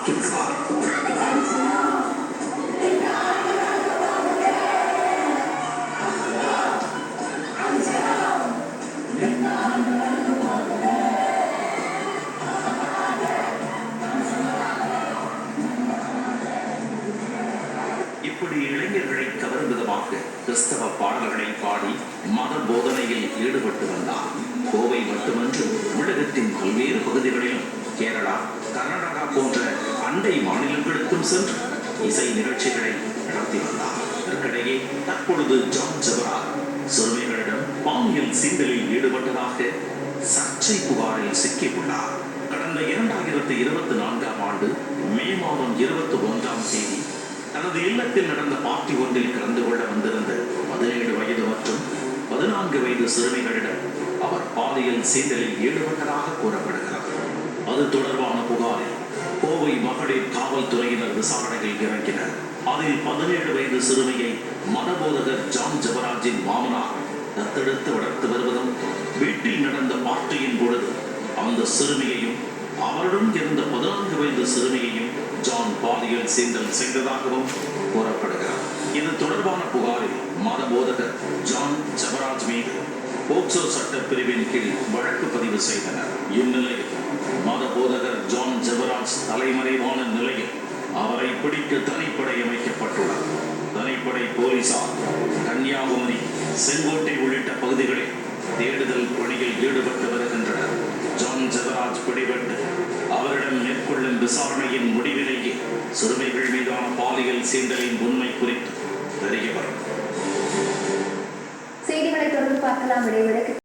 தாக்கிவிடுவார். இப்படி இளைஞர்களை கவரும் விதமாக கிறிஸ்தவ பாடல்களை பாடி மத போதனையில் ஈடுபட்டு வந்தார். கோவை மட்டுமன்று தமிழகத்தின் பல்வேறு பகுதிகளிலும் கேரளா, கர்நாடகா போன்ற அண்டை மாநிலங்களுக்கும் சென்று இசை நிகழ்ச்சிகளை நடத்தி வந்தார். இதற்கிடையே தற்பொழுது ஜான் ஜெபராஜ் சிறுமிகளிடம் பாலியல் சீண்டலில் ஈடுபட்டதாக சர்ச்சை புகாரில் சிக்கியுள்ளார். கடந்த 2024ஆம் ஆண்டு மே மாதம் 21ஆம் தேதி தனது இல்லத்தில் நடந்த பார்ட்டி ஒன்றில் கலந்து கொள்ள வந்திருந்த 17 வயது மற்றும் 14 வயது சிறுமிகளிடம் அவர் பாலியல் சீண்டலில் ஈடுபட்டதாக கூறப்படுகிறது. அது தொடர்பான புகாரில் கோவை மகளிர் காவல்துறையினர் விசாரணையில் இறங்கினர். அதில் 17 வயது சிறுமியை மதபோதகர் ஜான் ஜெபராஜின் மாமனார் தத்தெடுத்து வளர்த்து வருவதும், வீட்டில் நடந்த பார்ட்டியின் பொழுது அந்த சிறுமியையும் அவருடன் இருந்த 14 வயது சிறுமியையும் ஜான் பாலியல் சீண்டல் செய்ததாகவும் கூறப்படுகிறார். இது தொடர்பான புகாரில் மதபோதகர் ஜான் ஜெபராஜ் மீது போக்சோ சட்டப்பிரிவின் கீழ் வழக்கு பதிவு செய்தனர். இந்நிலையில் மதபோதகர் ஜான் ஜெபராஜ் தலைமறைவான நிலையில் அவரை பிடிக்க தனிப்படை அமைக்கப்பட்டுள்ளது. தனிப்படை போலீசார் கன்னியாகுமரி, செங்கோட்டை உள்ளிட்ட பகுதிகளில் தேடுதல் பணியில் ஈடுபட்டு வருகின்றனர். ஜான் ஜெபராஜ் பிடிபட்டு அவரிடம் மேற்கொள்ளும் விசாரணையின் முடிவிலேயே சிறுமிகள் மீதான பாலியல் சீண்டலின் உண்மை குறித்து தெரிய வரும். செய்திகளை தொடர்ந்து பார்க்கலாம். இடைவெளிக்கு